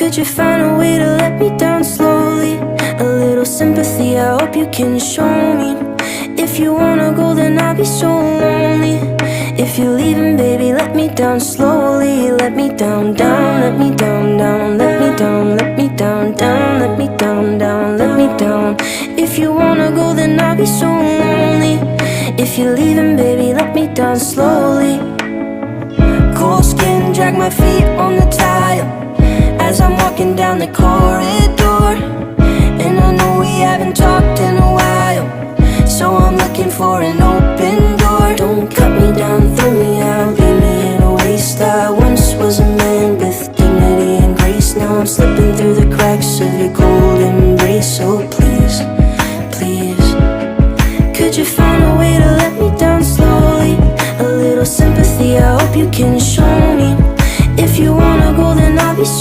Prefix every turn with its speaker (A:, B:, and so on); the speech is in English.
A: Could you find a way to let me down slowly? A little sympathy, I hope you can show me. If you wanna go, then I'll be so lonely. If you're leaving, baby, let me down slowly. Let me down, down, let me down, down. Let me down, let me down, down. Let me down, down, let me down. If you wanna go, then I'll be so lonely. If you're leaving, baby, let me down slowly. Cold skin, drag my feet on the tile as I'm walking down the corridor. And I know we haven't talked in a while, so I'm looking for an open door. Don't cut me down, throw me out, leave me in a waste. I once was a man with dignity and grace. Now I'm slipping through the cracks of your cold embrace. So please, please, could you find a way to let me down slowly? A little sympathy, I hope you can show me. If you wanna go, then I'll be so